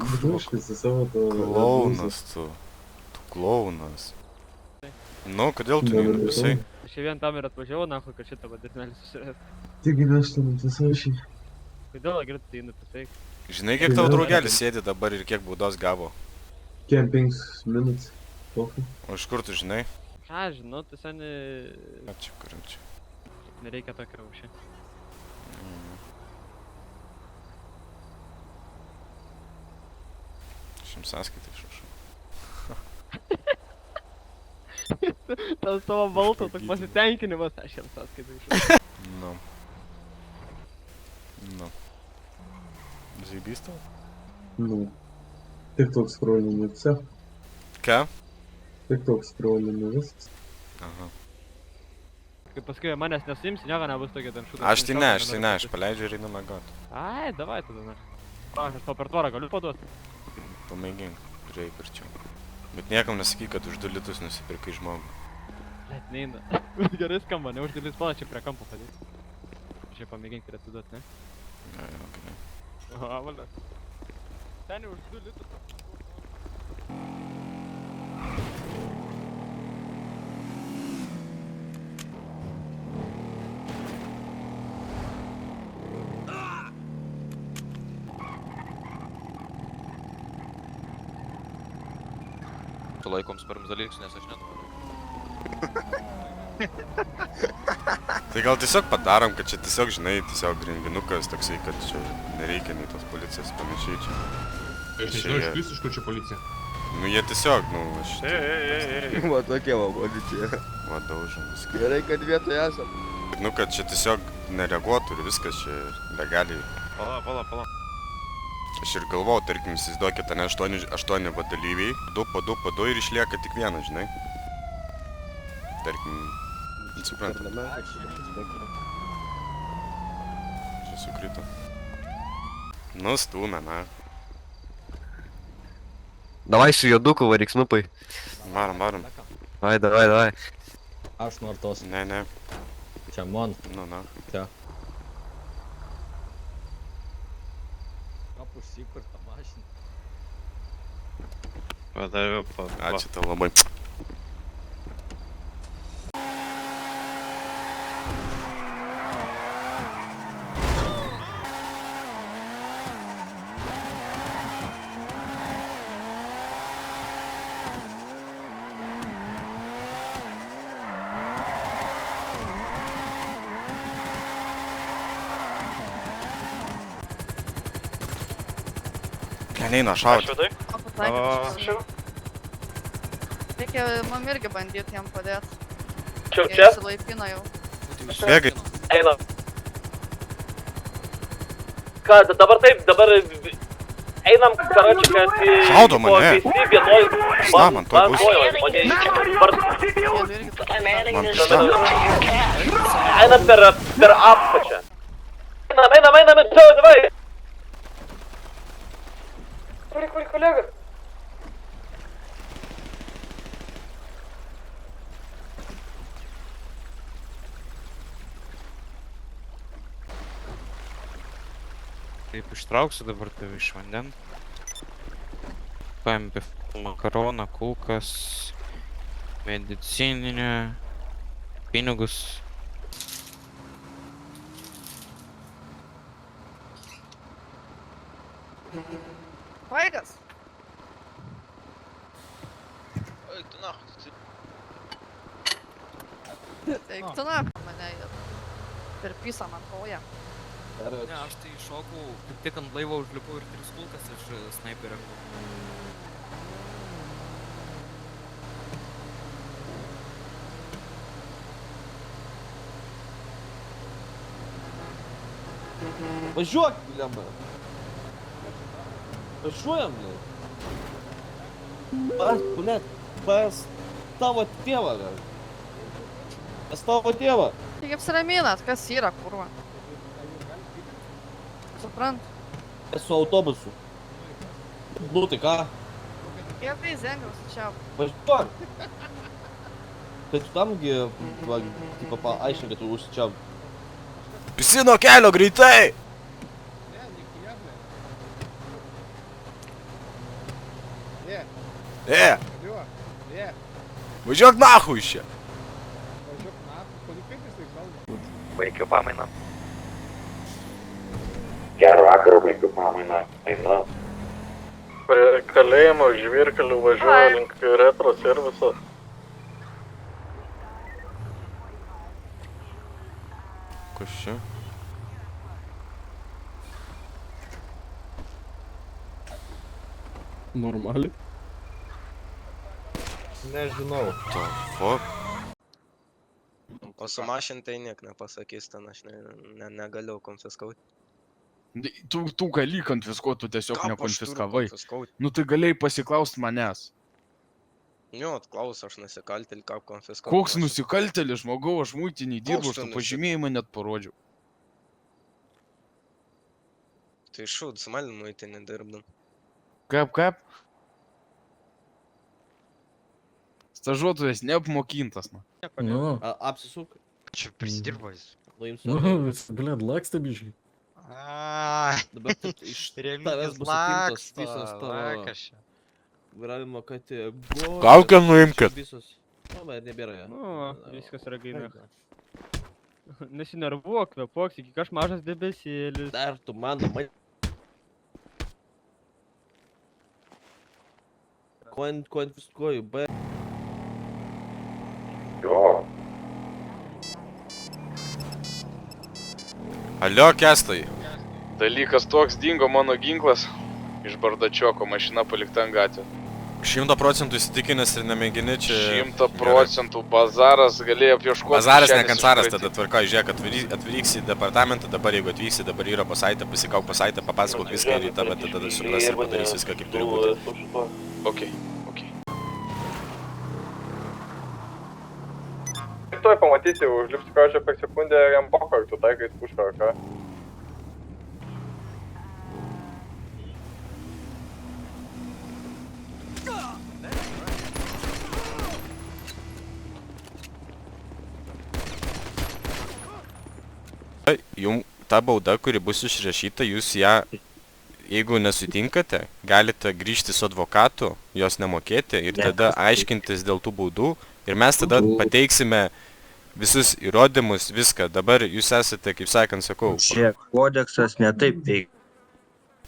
Užkasi savo to... Klaunas tu. Tu klaunas. Nu, kodėl tu nenupisai? Aš jau vien tam ir atvažiavau, nahu, kad šitą vadinėlį susirės. Taigi aš ten nupisau šį. Kodėl greitai tai nupisai? Žinai, kiek tavo draugelis sėdi dabar ir kiek baudos gavo? Kem 5 minutes. Kokiu? O iš kur tu žinai? Ką žinau, tu seni... Ačiū, karančiu. Nereikia tokio raušį. Aš jums sąskaitą išrašau. Tas tavo balto, toks pasitenkinimas, aš jam sąskaitą iš. Nu. Nu. Zaibys tau? Nu. Tik toks scrollini, все. Ką? Tik toks scrollini, viskas. Aha. Kai paskui manęs nesuimsi, nieko nebus tokia ten šūdas. Aš tai ne, aš paleidžiu ir einu miegot. Ai, davai tada, ne. Aš tau per tvorą galiu paduoti. Pamėgink, priei pirčiau. Bet niekam nesakyk, kad už 2 litus nusipirkai žmogų. Net neina. Gerai skamba, ne už 2 litus panašiai prie kampo padėti. Šiaip pamėgink ir atiduoti, ne? Gerai, gerai. O, valia. Ten už 2 litus. Sulaikom svarbius dalykus, nes aš nenoriu. Tai gal tiesiog padarom, kad čia tiesiog, žinai, tiesiog renginukas toksai, kad čia nereikia nei tos policijos panašiai čia. Aš nežinau, iškris iš kur čia policija. Nu jie tiesiog, nu, aš... Va tokia va policija. Va daužom viską. Gerai, kad vietoje esam. Nu, kad čia tiesiog nereaguotų ir viskas čia legaliai. Pala. Aš ir galvojau, tarkim, įsivaizduokit, ne 8 va dalyviai, 2 po 2 ir išlieka tik vienas, žinai. Tarkim, suprantat. Čia sukrito. Nu, stūmė, na. Davai su juoduku varyk snupai. Varom. Davai. Aš noriu tos. Ne. Čia man. Nu. Čia. Kap užsikur tą mašiną. Padaviau, Ačiū tau labai. Neina šauti. Reikia man irgi bandyti jam padėti. Čia? Silaipina jau. Bėgai. Eina. Ką, dabar taip, dabar... Einam, karoči, kad... Šaudo mane. Sna, man to bus. Man pista. Einam per apačią. Einam, čia, davai. Kur kolega? Taip ištrauksiu dabar tave iš vanden. Paimti makaroną, kulkas, medicininę, pinigus. Vaikas. Eik tu nahu. Eik tu nahu mane per pisą man koją. Ne, aš tai šokau, kaip tik ant laivo užlipau ir 3 kulkas iš snaiperio. Važiuok, blemba. Važiuojam, blėt. Pas tavo tėvą, gal. Pas tavo tėvą. Tik apsiraminat, kas yra, kurva. Suprant. Esu autobusu. Nu, tai ką? Kiek tai zengiaus, čia. Važiuok. Tai tu tamgi, va, tipo, paaiškink, kad tu užsičiav. Visi nuo kelio, greitai! Važiuok nahui iš čia. Baigiu pamainą. Gerą vakarą, baigiu pamainą. Einu. Prie kalėjimo žvyrkelių važiuoja link retro serviso. Kas čia? Normaliai. Nežinau. To fuck? O su mašintai niek nepasakys, ten aš negaliu konfiskauti. Tu gali konfiskuoti, tu tiesiog nekonfiskavai. Nu tai galėjai pasiklausti manęs. Jo, klaus, aš nusikaltėlį, kaip konfiskauti. Koks nusikaltėlis, žmogau, aš muitinį dirbu, aš tu pažymėjimą net parodžiau. Tai šūd, su manim muitinį dirbdam. Kaip? Stažuotojas neapmokintas, na. Nu, Apsisuk. Čia prisidirbo jis. Nuimsiu. blėd, laksta biškai. Dabar iš tavęs bus atimtas visas tavo vairavimo kategorijos. Kaukę nuimkit. Visos. Nu, bet nebėra jo. Nu, viskas yra gaina. Nesinervuok, kvėpuok, iki kaž mažas debesėlis. Dar tu mano, konfiskuoju, B. Jo. Alio, Kestai. Dalykas toks, dingo mano ginklas. Iš bardačioko, mašina palikta ant gatvė. 100% įsitikinęs ir nemėgini čia... 100% bazaras galėjo apieškoti. Bazaras ne kancaras, tada tvarka, žiūrėk, atvyksi į departamentą, dabar jeigu atvyksi, dabar yra pasaitę, pasikauk pasaitę, papasakok viską ir tada suprasi ir padarys viską kaip turi būti. Ok. Tuoj pamatysi, užlipsi kažką per sekundę ir jam boko, tu taikai pušką, ką? Jums ta bauda, kuri bus išrašyta, jūs ją, jeigu nesutinkate, galite grįžti su advokatu, jos nemokėti ir tada aiškintis dėl tų baudų ir mes tada pateiksime visus įrodymus, viską. Dabar jūs esate, kaip sakant, sakau. Čia kodeksas ne taip veikia.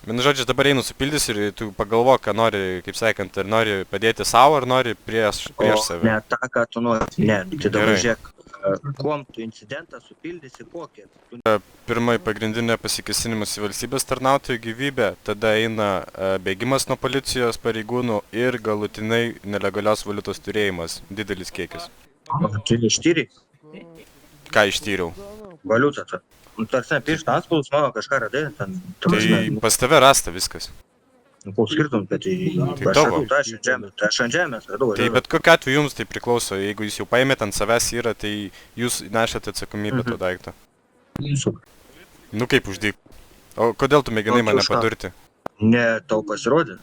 Vienu žodžiu, dabar einu supildys ir tu pagalvok, ką nori, kaip sakant, ar nori padėti savo, ar nori prieš save. Ne tą, ką tu nori. Ne, tai dabar Gerai. žiūrėk, kuom tu incidentą supildysi, kokį. Pirmai pagrindinė pasikėsinimas į valstybės tarnautojų gyvybę, tada eina bėgimas nuo policijos pareigūnų ir galutinai nelegalios valiutos turėjimas, didelis kiekis. Tu ištyri Ką ištyriau? valiutą. Nu, tarsi, pirštą atspaudus mano kažką radai, ten... Tai pas tave rasta viskas. Koks skirtum, bet Tai tavo. aš ant žemės radau. Tai bet kokiu atveju jums tai priklauso, jeigu jūs jau paėmėt ant savęs yra, tai jūs nešate atsakomybę to daiktą. Nu kaip uždyk. O kodėl tu mėginai mane padurti? Ne, tau pasirodė.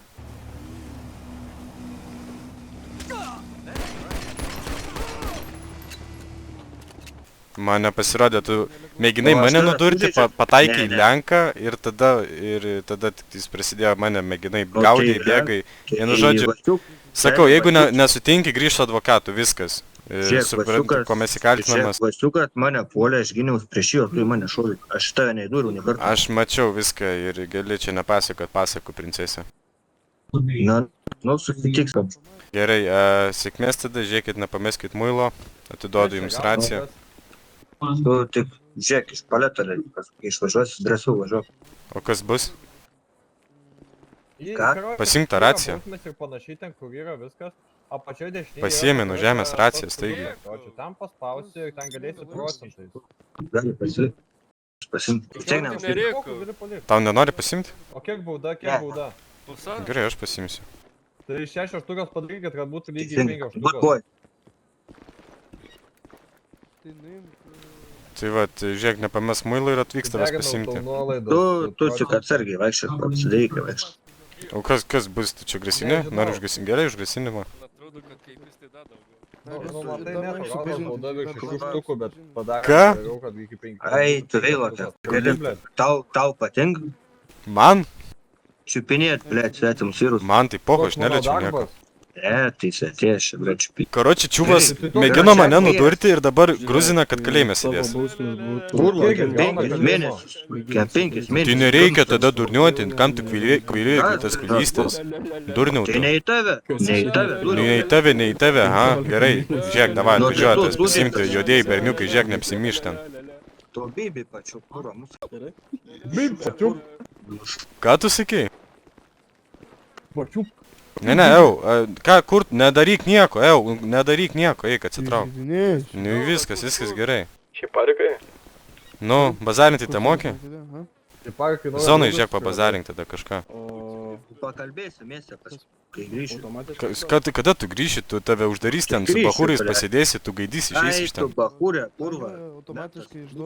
Man nepasirodė, tu mėginai mane nudurti, pataikai į lenką ir tada tik jis prasidėjo mane, mėginai gaudai, bėgai. Vienu žodžiu, sakau, jeigu nesutinki, grįžt su advokatu, viskas. Suprantu, ko mes įkaltinamas. Vasiukas mane puolė, aš gyniaus prieš jį, o tu į mane šovė. Aš tave neįdūriau, ne kartą. Aš mačiau viską ir gali čia nepasakot, pasako princesė. Na, nu, susitiksim. Gerai, sėkmės tada, žiūrėkit, nepameskit muilo, atiduodu jums raciją. Tu tik žiūrėk iš paleto, išvažiuosi, drąsiau važiuok. O kas bus? Ką? Pasiimk tą raciją. Ir panašiai ten, kur yra viskas. Apačioje dešinėje... Pasiėmė nuo žemės racijas, taigi. O čia tam paspausi ir ten galėsi procentais. Gali pasimti. Tiek neužkit. Tau nenori pasimti? O kiek bauda, kiek bauda? Gerai, aš pasimsiu. Tai 6 štukas padarykit, kad būtų lygiai 5 Būt štukas. boj. Tai va, žiūrėk, nepames muilo ir atvyks tavęs pasimti. Tu tik atsargiai vaikščiak, apsidarykai vaikščiak. O kas bus, tu čia grasinė? Nori užgrasinti? Gerai, užgrasinimą. Atrodo, kad kaip jis tai dadavo. Nu, matai, ne, gauna bauda virš 6 štukų, bet padarė, Ką? dariau, kad iki 5. Ai, tu vėlote. Tau patink Man? čiupinėt, blėt, svetimus vyrus. Man tai poho, aš neliečiau nieko. Ne, tai jis atėjęs čia, bet špy. Karoči, čiūvas mėgino mane nudurti ir dabar gruzina, kad kalėjime sėdės. Kurva, kem 5 mėnesius. Kem 5 mėnesius. Tai nereikia tada durniuoti, kam tu kvailėjai tas kvailystės. Durniau Tai tu. ne į tave. Ne į tave. Ne į tave, ne į tave, ha, gerai. Žiūrėk, davai, atvažiuotas, pasimti juodėjai berniukai, žiūrėk, neapsimyš ten. To bibi pačiu, kurva, mūsų. Ką tu sakei? Ne, ką, kur, nedaryk nieko, nedaryk nieko, eik atsitrauk. Nu viskas gerai. Šį parikai? Nu, bazarinti te moki? Zonai, žiūrėk, pabazarink tada kažką. Pakalbėsim, mėsė, kai grįšiu. Kada tu grįši, tu tave uždarys ten, su bahūrais pasėdėsi, tu gaidysi, išeisi iš ten. Ai, tu bahūrė, kurva. Automatiškai išduoda.